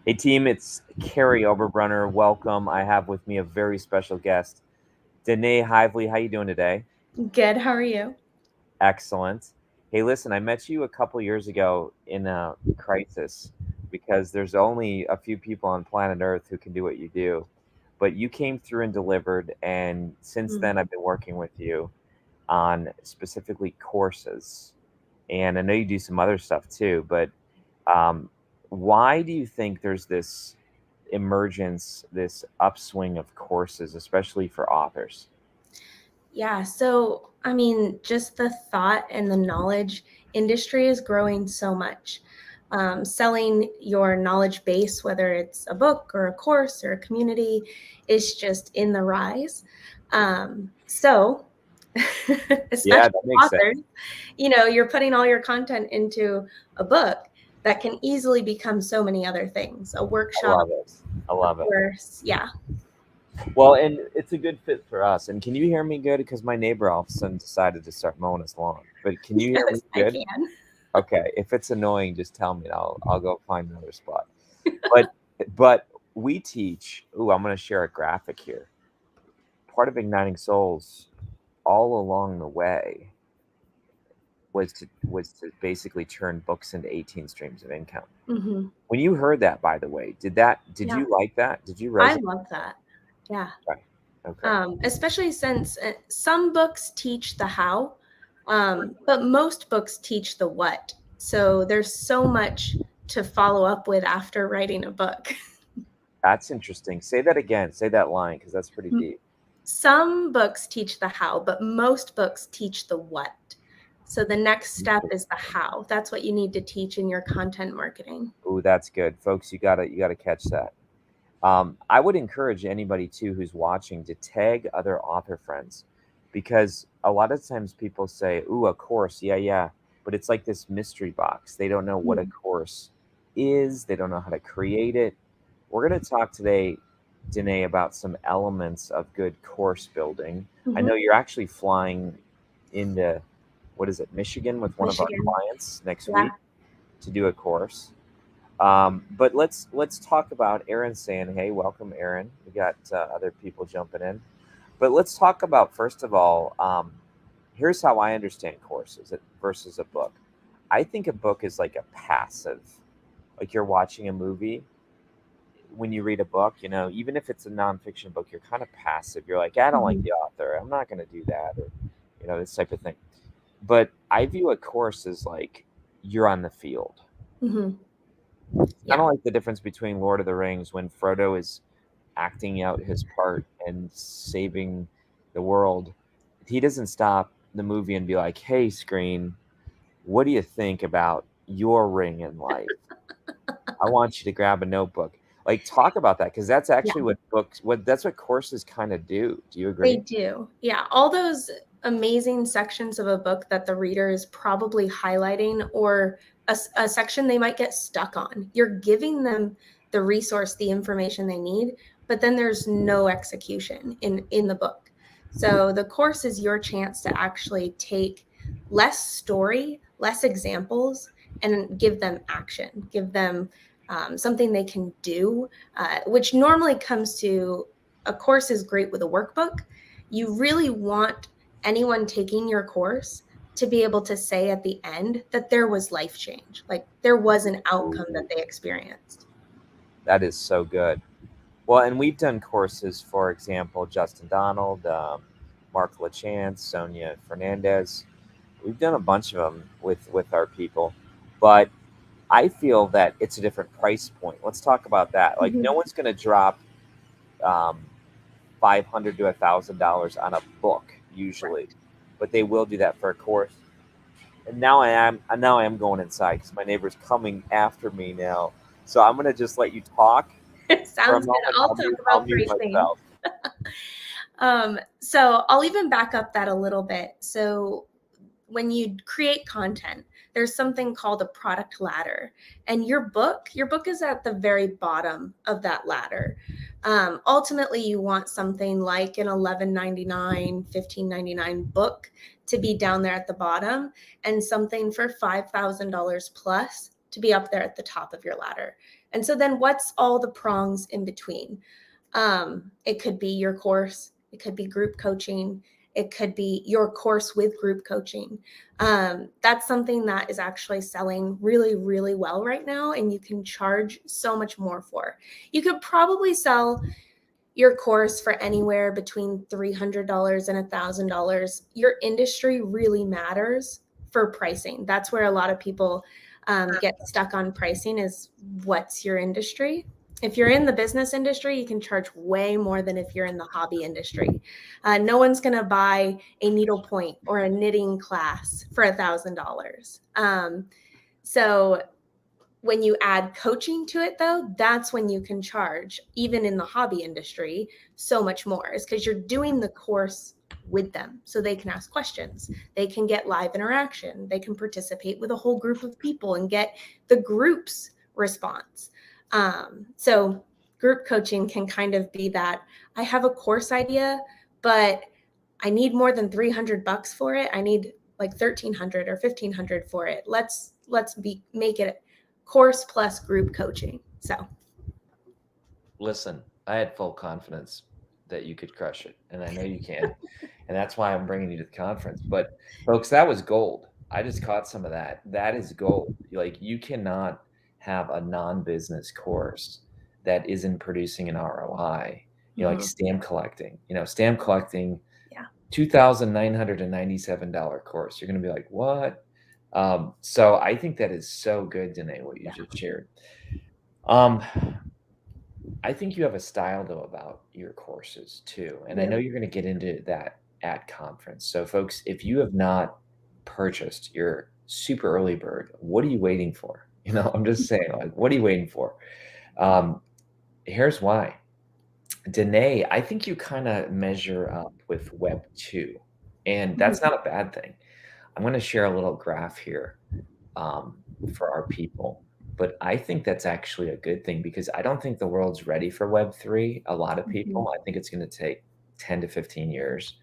Hey team, it's Kary Oberbrunner. Welcome. I have with me a very special guest, Denae Hively. How you doing today? Good. How are you? Excellent. Hey, listen, I met you a couple years ago in a crisis because there's only a few people on planet Earth who can do what you do. But you came through and delivered, and since Mm. then I've been working with you on specifically courses. And I know you do some other stuff too, but um, why do you think there's this emergence, this upswing of courses, especially for authors? Yeah. So, I mean, just the thought and the knowledge industry is growing so much. Selling your knowledge base, whether it's a book or a course or a community, is just in the rise. So, Yeah, especially that makes sense. authors, you're putting all your content into a book that can easily become so many other things, a I workshop, love it. I a love it. course. Yeah. Well, and it's a good fit for us. And can you hear me good? Because my neighbor all of a sudden decided to start mowing his lawn. But can you hear me Yes, I good? can. Okay. If it's annoying, just tell me and I'll go find another spot. But but we teach. Ooh, I'm going to share a graphic here. Part of Igniting Souls all along the way was to basically turn books into 18 streams of income. Hmm. When you heard that, by the way, did Yeah, you like that? Did you I resonate? love that. Yeah. Okay. Okay. Especially since some books teach the how, but most books teach the what. So there's so much to follow up with after writing a book. That's interesting. Say that again. Say that line because that's pretty deep. Some books teach the how, but most books teach the what. So the next step is the how. That's what you need to teach in your content marketing. Ooh, that's good, folks. You gotta catch that. I would encourage anybody too who's watching to tag other author friends, because a lot of times people say, "Ooh, a course, yeah, yeah," but it's like this mystery box. They don't know what a Mm-hmm. course is. They don't know how to create it. We're going to talk today, Denae, about some elements of good course building. I know you're actually flying into, what is it, Michigan with one of our Michigan. clients next Yeah. week to do a course. But let's talk about Aaron saying, "Hey, welcome, Aaron." We got other people jumping in, but let's talk about first of all. Here's how I understand courses versus a book. I think a book is like a passive, like you're watching a movie. When you read a book, even if it's a nonfiction book, you're kind of passive. You're like, I don't like Hmm. the author. I'm not going to do that, or this type of thing. But I view a course as like you're on the field. Hmm. Kind Yeah. of like the difference between Lord of the Rings when Frodo is acting out his part and saving the world. He doesn't stop the movie and be like, "Hey, screen, what do you think about your ring in life? I want you to grab a notebook." Like, talk about that because that's Yeah. actually what courses kind of do. Do you They agree? do. Yeah. All those amazing sections of a book that the reader is probably highlighting, or a section they might get stuck on. You're giving them the resource, the information they need, but then there's no execution in the book. So the course is your chance to actually take less story, less examples, and give them action, give them something they can do, which normally comes to a course is great with a workbook. You really want anyone taking your course to be able to say at the end that there was life change, like there was an outcome that Ooh, they experienced. that is so good. Well, and we've done courses, for example, Justin Donald, Mark LaChance, Sonia Fernandez. We've done a bunch of them with our people, but I feel that it's a different price point. Let's talk about that. Like, no Mhm. one's going to drop um, $500 to $1,000 on a book usually, Right. but they will do that for a course. And now I am going inside because my neighbor's coming after me now. So I'm gonna just let you talk for a Sounds good. moment. I'll I'll talk mute. I'll about mute pricing. myself. So I'll even back up that a little bit. So when you create content, there's something called a product ladder, and your book is at the very bottom of that ladder. Ultimately, you want something like an 11.99, 15.99 book to be down there at the bottom, and something for $5,000 plus to be up there at the top of your ladder. And so then what's all the prongs in between? It could be your course. It could be group coaching. It could be your course with group coaching. That's something that is actually selling really, really well right now, and you can charge so much more for. You could probably sell your course for anywhere between $300 and $1,000. Your industry really matters for pricing. That's where a lot of people get stuck on pricing, is what's your industry. If you're in the business industry, you can charge way more than if you're in the hobby industry. No one's going to buy a needlepoint or a knitting class for $1,000. So when you add coaching to it, though, that's when you can charge, even in the hobby industry, so much more. Is because you're doing the course with them, so they can ask questions, they can get live interaction, they can participate with a whole group of people and get the group's response. So group coaching can kind of be that, I have a course idea, but I need more than $300 for it. I need like $1,300 or $1,500 for it. Let's make it course plus group coaching. So listen, I had full confidence that you could crush it, and I know you can. And that's why I'm bringing you to the conference. But folks, that was gold. I just caught some of that. That is gold. Like, you cannot have a non-business course that isn't producing an ROI. Like stamp collecting. Stamp collecting, $2,997 course. You're going to be like, what? So I think that is so good, Denae, what you just shared. I think you have a style, though, about your courses too. And I know you're going to get into that at conference. So folks, if you have not purchased your super early bird, what are you waiting for? I'm just saying, like, what are you waiting for? Here's why. Denae, I think you kind of measure up with Web 2, and that's not a bad thing. I'm going to share a little graph here for our people, but I think that's actually a good thing, because I don't think the world's ready for Web 3. A lot of people, I think it's going to take 10 to 15 years.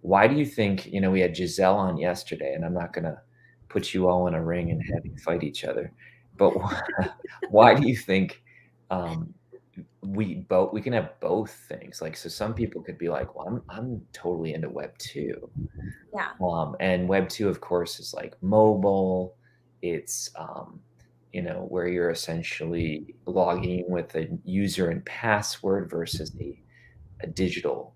Why do you think, we had Giselle on yesterday, and I'm not going to put you all in a ring and have you fight each other, but why do you think we can have both things? Like, so some people could be like, well, I'm totally into Web 2. Yeah. And Web 2, of course, is like mobile. It's, where you're essentially logging in with a user and password versus a digital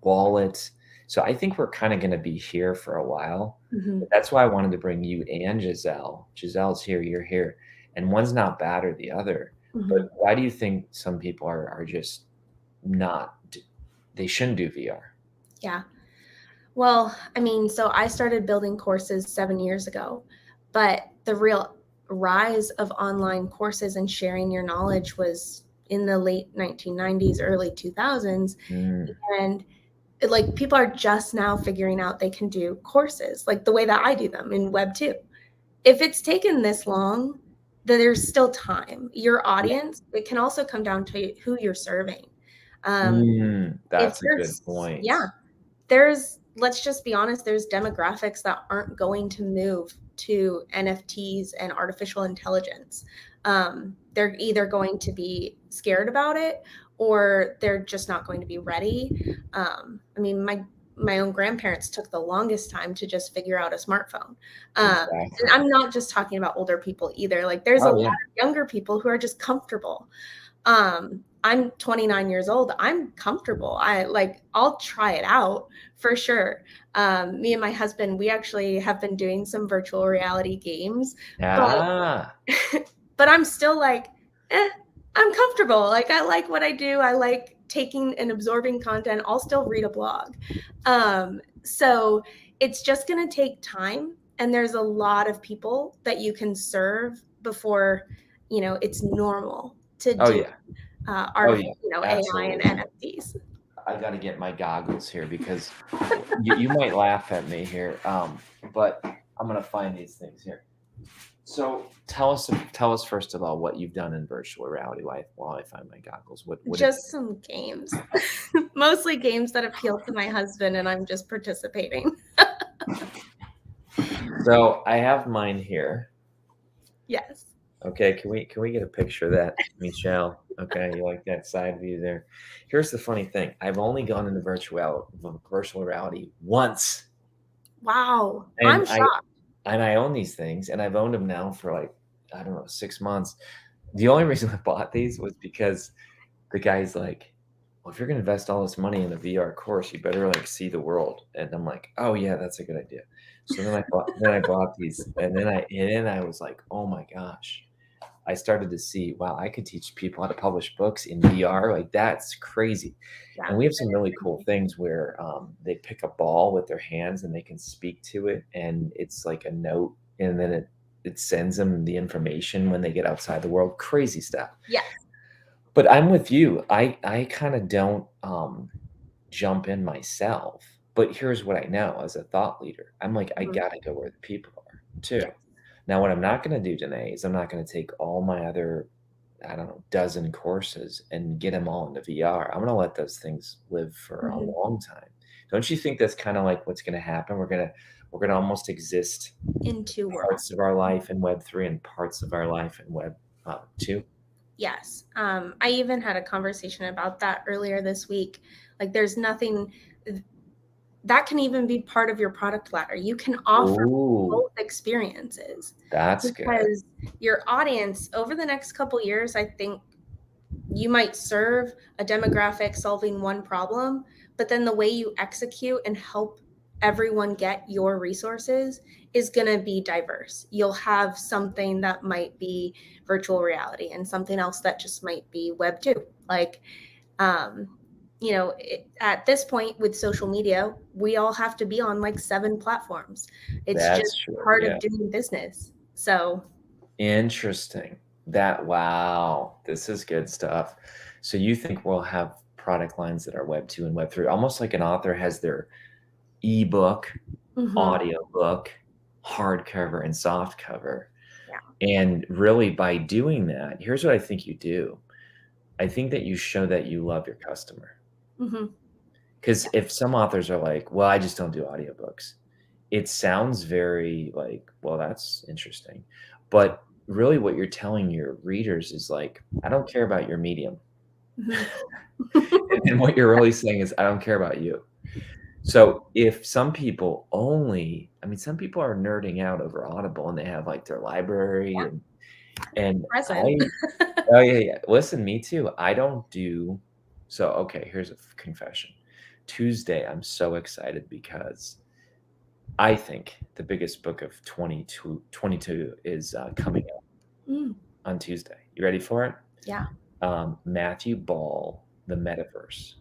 wallet. So I think we're kind of going to be here for a while. But that's why I wanted to bring you and Giselle. Giselle's here, you're here. And one's not bad or the other. But why do you think some people are just not, they shouldn't do VR? Yeah. Well, so I started building courses 7 years ago, but the real rise of online courses and sharing your knowledge was in the late 1990s, early 2000s. And like, people are just now figuring out they can do courses like the way that I do them in Web 2. If it's taken this long, then there's still time. Your audience, it can also come down to who you're serving. That's a good point. Yeah. Let's just be honest, there's demographics that aren't going to move to NFTs and artificial intelligence. They're either going to be scared about it, or they're just not going to be ready. My own grandparents took the longest time to just figure out a smartphone. And I'm not just talking about older people either. Like, there's a lot of younger people who are just comfortable. I'm 29 years old. I'm comfortable. I'll try it out for sure. Me and my husband, we actually have been doing some virtual reality games. But I'm still like, I'm comfortable. Like, I like what I do. I like taking and absorbing content. I'll still read a blog. So it's just going to take time. And there's a lot of people that you can serve before, it's normal to do AI and NFTs. I got to get my goggles here, because you might laugh at me here, but I'm going to find these things here. So tell us first of all what you've done in virtual reality while I find my goggles. What just some games, mostly games that appeal to my husband, and I'm just participating. So I have mine here. Yes. Okay, can we get a picture of that, Michelle? Okay, you like that side view there? Here's the funny thing: I've only gone into virtual reality once, Wow. I'm and shocked. I own these things, and I've owned them now for like I don't know 6 months. The only reason I bought these was because the guy's like, "Well, if you're gonna invest all this money in a VR course, you better like see the world." And I'm like, "Oh yeah, that's a good idea." So then I bought these, and then I was like, "Oh my gosh." I started to see, wow, I could teach people how to publish books in VR. Like that's crazy. And Yeah. we have some really cool things where they pick a ball with their hands and they can speak to it, and it's like a note, and then it sends them the information when they get outside the world. Crazy stuff. Yes. But I'm with you. I kind of don't jump in myself. But here's what I know as a thought leader. I'm like, I Mhm. gotta go where the people are too. Yes. Now, what I'm not going to do, Denae, is I'm not going to take all my other, I don't know, dozen courses and get them all into VR. I'm going to let those things live for a Mhm. long time. Don't you think that's kind of like what's going to happen? We're gonna almost exist In two worlds. parts of our life in Web3 and parts of our life in Web 2. Yes. I even had a conversation about that earlier this week. Like, there's nothing that can even be part of your product ladder. You can offer Ooh, both experiences that's good. because your audience over the next couple years, I think you might serve a demographic solving one problem, but then the way you execute and help everyone get your resources is going to be diverse. You'll have something that might be virtual reality and something else that just might be Web 2. Like, at this point with social media, we all have to be on like 7 platforms. It's That's just true. part Yeah. of doing business. So, Interesting. Wow, this is good stuff. So you think we'll have product lines that are Web 2 and Web 3, almost like an author has their ebook, mhm, audiobook, hardcover, and softcover. yeah. And really, by doing that, here's what I think you do. I think that you show that you love your customer. Mhm, Because yeah. if some authors are like, well, I just don't do audiobooks, it sounds very like, well, that's interesting. But really, what you're telling your readers is like, I don't care about your medium. Mhm. And what you're really saying is, I don't care about you. So if some people only, I mean, some people are nerding out over Audible and they have like their library and Present. oh yeah, yeah. Listen, me too. I don't do, so okay, here's a confession. Tuesday, I'm so excited because I think the biggest book of 22 is coming out Mm, on Tuesday. You ready for it? yeah. Matthew Ball, The Metaverse.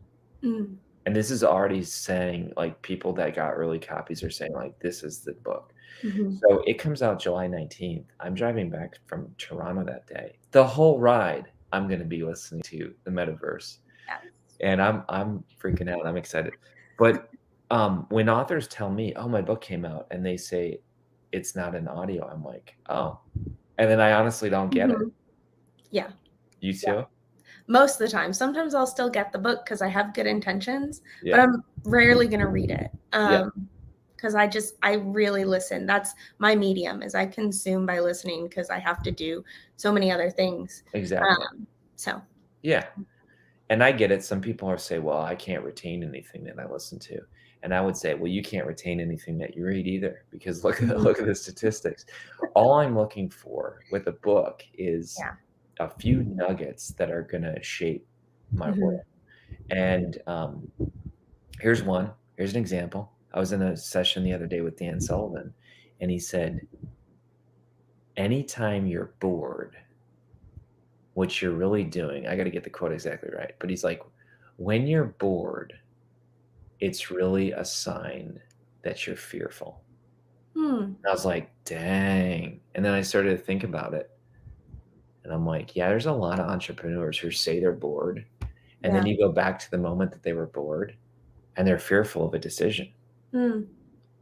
Mm, And this is already saying, like, people that got early copies are saying, like, this is the book. mhm. So it comes out July 19th. I'm driving back from Toronto that day. The whole ride, I'm going to be listening to The Metaverse. Yes. And I'm freaking out. I'm excited. But when authors tell me, "Oh, my book came out," and they say it's not an audio, I'm like, "Oh." And then I honestly don't get it. Mhm. Yeah. You Yeah. too? Most of the time. Sometimes I'll still get the book because I have good intentions, but Yeah. I'm rarely gonna read it. Yeah. Because I really listen. That's my medium is I consume by listening because I have to do so many other things. Exactly. So Yeah. And I get it. Some people are say, "Well, I can't retain anything that I listen to." And I would say, "Well, you can't retain anything that you read either because look at mhm. look at the statistics." All I'm looking for with a book is Yeah. a few nuggets that are gonna shape my Mhm. world. And here's one. Here's an example. I was in a session the other day with Dan Sullivan, and he said, "Anytime you're bored, what you're really doing," I got to get the quote exactly right, but he's like, "When you're bored, it's really a sign that you're fearful." Hmm. And I was like, dang. And then I started to think about it. And I'm like, yeah, there's a lot of entrepreneurs who say they're bored. And then Yeah. you go back to the moment that they were bored and they're fearful of a decision. Hmm.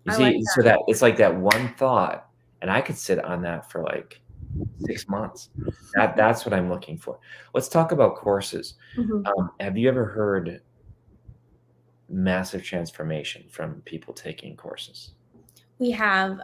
You I like see, so that it's like that one thought, and I could sit on that for like 6 months. That's what I'm looking for. Let's talk about courses. that. Mhm. Have you ever heard massive transformation from people taking courses? We have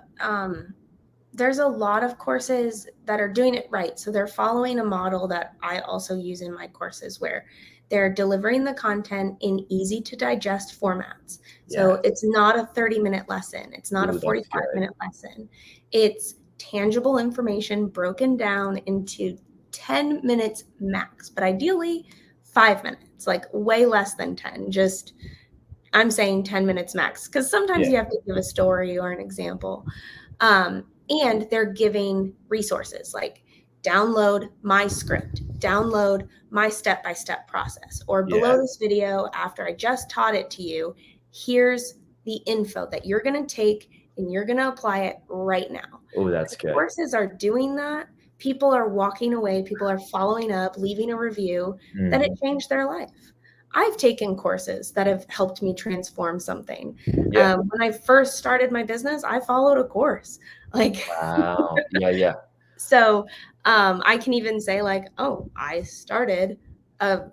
there's a lot of courses that are doing it right. So they're following a model that I also use in my courses where they're delivering the content in easy to digest formats. So Yeah. it's not a 30-minute lesson. It's not a Ooh, that's good. 45-minute lesson. It's tangible information broken down into 10 minutes max, but ideally 5 minutes, like way less than 10. Just I'm saying 10 minutes max because sometimes Yeah. you have to give a story or an example. And they're giving resources like download my script, download my step-by-step process, or below Yeah. this video, after I just taught it to you, here's the info that you're going to take and you're going to apply it right now. Oh, that's good. Courses are doing that. People are walking away. People are following up, leaving a review, that it changed their life. I've taken courses that have helped me transform something. Yeah. When I first started my business, I followed a course. Like, Wow. Yeah. so I can even say like, oh, I started a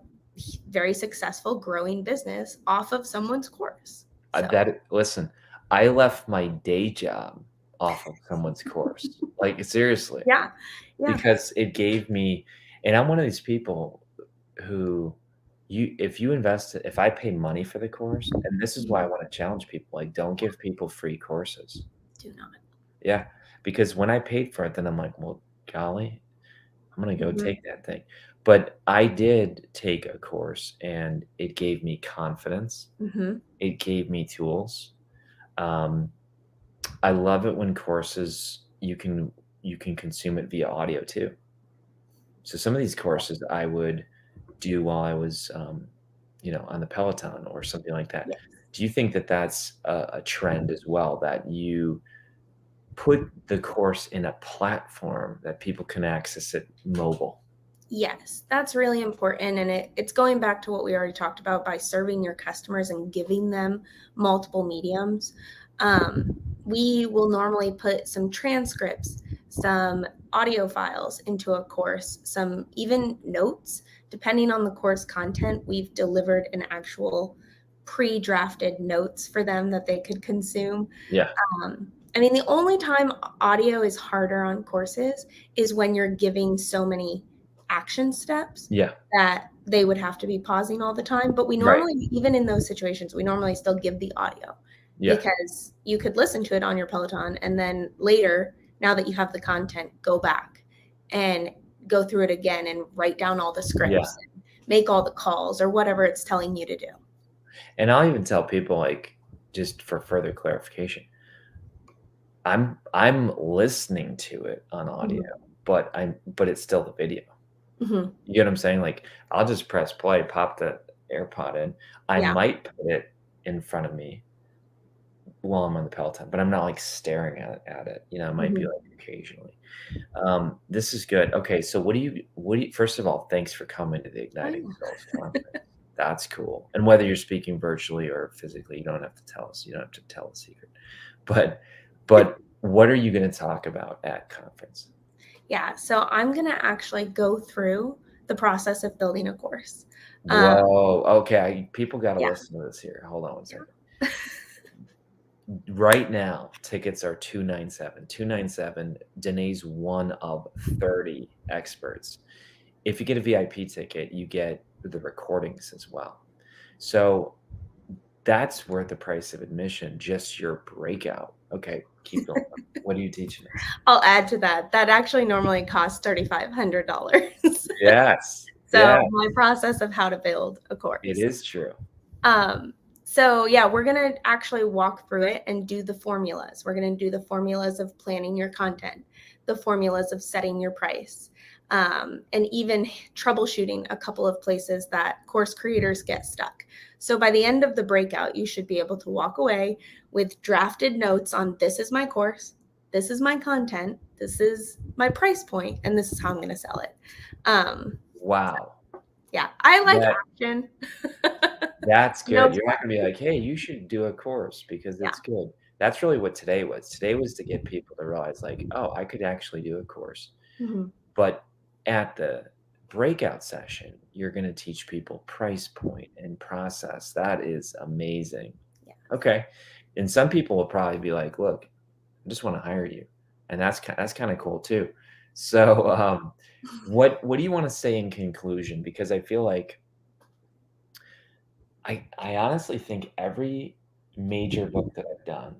very successful growing business off of someone's course. So. Listen, I left my day job off of someone's course. Like, seriously. Yeah. Because it gave me, and I'm one of these people who if I pay money for the course, and this is why I want to challenge people, like, don't give people free courses. Do not. Yeah. Because when I paid for it, then I'm like, well, golly, I'm going to go take that thing. But I did take a course and it gave me confidence. It gave me tools. I love it when courses, you can consume it via audio too. So some of these courses I would do while I was, on the Peloton or something like that. Yes. Do you think that that's a trend as well, that you put the course in a platform that people can access it mobile? Yes, that's really important. And it's going back to what we already talked about by serving your customers and giving them multiple mediums. We will normally put some transcripts, some audio files into a course, some even notes. Depending on the course content, we've delivered an actual pre-drafted notes for them that they could consume. Yeah. I mean, the only time audio is harder on courses is when you're giving so many action steps Yeah. that they would have to be pausing all the time. But we Right. normally, even in those situations, we normally still give the audio Yeah. because you could listen to it on your Peloton and then later, now that you have the content, go back and go through it again and write down all the scripts and make all the calls or whatever it's telling you to do. And I'll even tell people, like, just for further clarification, I'm listening to it on audio, but it's still the video. You get what I'm saying? Like, I'll just press play, pop the AirPod in. I might put it in front of me while I'm on the Peloton, but I'm not like staring at it. It might be like occasionally. This is good. Okay, so what do you? First of all, thanks for coming to the Igniting Souls Conference. That's cool. And whether you're speaking virtually or physically, you don't have to tell us. You don't have to tell a secret. But what are you going to talk about at conference? Yeah, so I'm going to actually go through the process of building a course. Whoa. Okay. People got to listen to this here. Hold on one second. Right now, tickets are $297. $297. Denae's one of 30 experts. If you get a VIP ticket, you get the recordings as well. So that's worth the price of admission, just your breakout. Okay, keep going. What are you teaching us? I'll add to that. That actually normally costs $3,500. Yes. So my process of how to build a course. It is true. So yeah, we're going to actually walk through it and do the formulas. We're going to do the formulas of planning your content, the formulas of setting your price, and even troubleshooting a couple of places that course creators get stuck. So by the end of the breakout, you should be able to walk away with drafted notes on this is my course, this is my content, this is my price point, and this is how I'm going to sell it. Wow. Yeah, I like action. That's good. You're not going to be like, hey, you should do a course because it's good. That's really what today was. Today was to get people to realize, like, oh, I could actually do a course. But at the breakout session, you're going to teach people price point and process. That is amazing. Okay. And some people will probably be like, look, I just want to hire you. and that's kind of cool too. So, what do you want to say in conclusion? Because I feel like I honestly think every major book that I've done,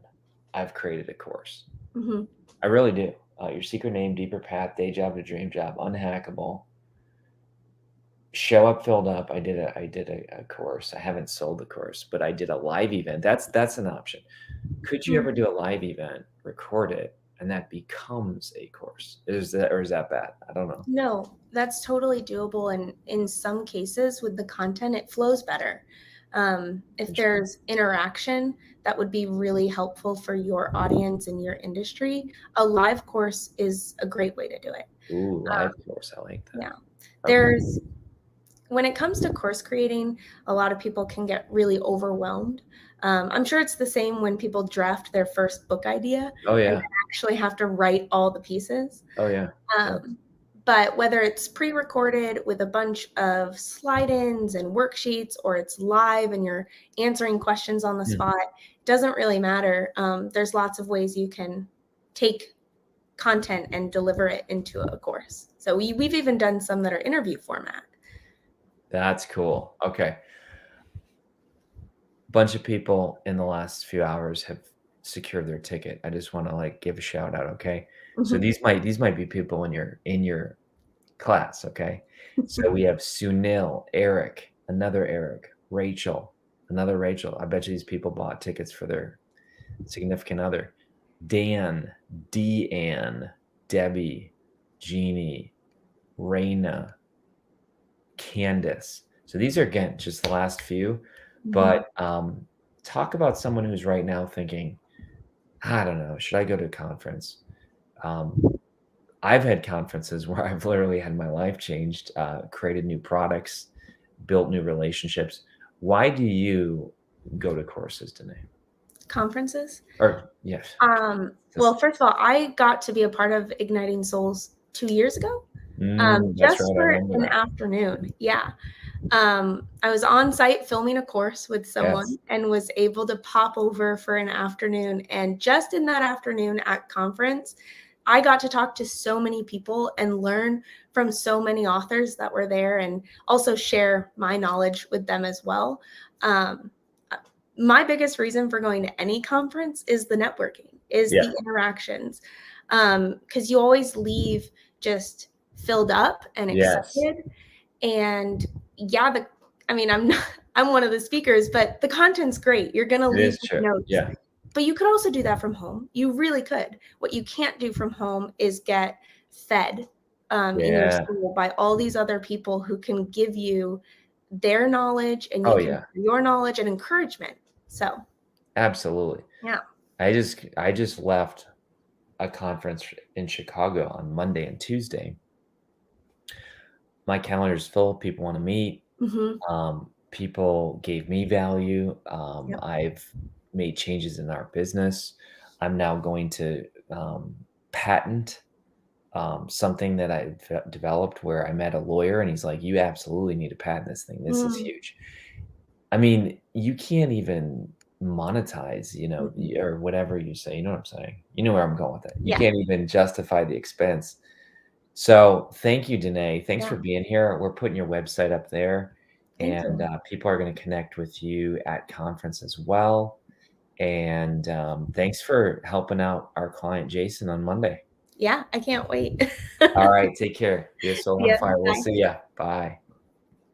I've created a course. Mhm. I really do. Your Secret Name, Deeper Path, Day Job to Dream Job, Unhackable, Show Up, Filled Up. I did a course. I haven't sold the course, but I did a live event. That's an option. Could you Mhm. ever do a live event, record it, and that becomes a course? Is that bad? I don't know. No, that's totally doable. And in some cases, with the content, it flows better. If there's interaction, that would be really helpful for your audience and your industry. A live course is a great way to do it. Ooh, live course. I like that. Yeah. Okay. When it comes to course creating, a lot of people can get really overwhelmed. I'm sure it's the same when people draft their first book idea Oh and yeah. then actually have to write all the pieces. Oh yeah. But whether it's pre-recorded with a bunch of slide-ins and worksheets, or it's live and you're answering questions on the spot, doesn't really matter. There's lots of ways you can take content and deliver it into a course. So we've even done some that are interview format. That's cool. Okay. Bunch of people in the last few hours have secured their ticket. I just want to give a shout out. Okay. So these might be people in your class. Okay. So we have Sunil, Eric, another Eric, Rachel, another Rachel. I bet you these people bought tickets for their significant other. Dan, Deanne, Debbie, Jeannie, Raina, Candace. So these are, again, just the last few. But talk about someone who's right now thinking, I don't know, should I go to a conference? I've had conferences where I've literally had my life changed, created new products, built new relationships. Why do you go to courses, Denae? Conferences? Or yes. Well, first of all, I got to be a part of Igniting Souls 2 years ago, That's just right. I for remember an that. afternoon. Yeah. I was on site filming a course with someone Yes. and was able to pop over for an afternoon. And just in that afternoon at conference, I got to talk to so many people and learn from so many authors that were there, and also share my knowledge with them as well. My biggest reason for going to any conference is the networking, is Yeah. the interactions. Because you always leave just filled up and Yes. excited. And yeah, I'm one of the speakers, but the content's great. You're gonna It leave is with true. notes. Yeah. But you could also do that from home. You really could. What you can't do from home is get fed in your Yeah. school by all these other people who can give you their knowledge, and you Oh can yeah. share your knowledge and encouragement. So Absolutely. yeah. I just left a conference in Chicago on Monday and Tuesday. My calendar's full. People want to meet. People gave me value. Yep. I've made changes in our business. I'm now going to patent something that I developed, where I met a lawyer and he's like, you absolutely need to patent this thing. This is huge. I mean, you can't even monetize, or whatever you say. You know what I'm saying? You know where I'm going with it. You Yeah. can't even justify the expense. So thank you, Denae. Thanks for Yeah. being here. We're putting your website up there, Thank and you. people are going to connect with you at conference as well. And thanks for helping out our client, Jason, on Monday. Yeah, I can't wait. All right. Take care. Be a soul on Yeah. fire. We'll Bye. see ya. Bye.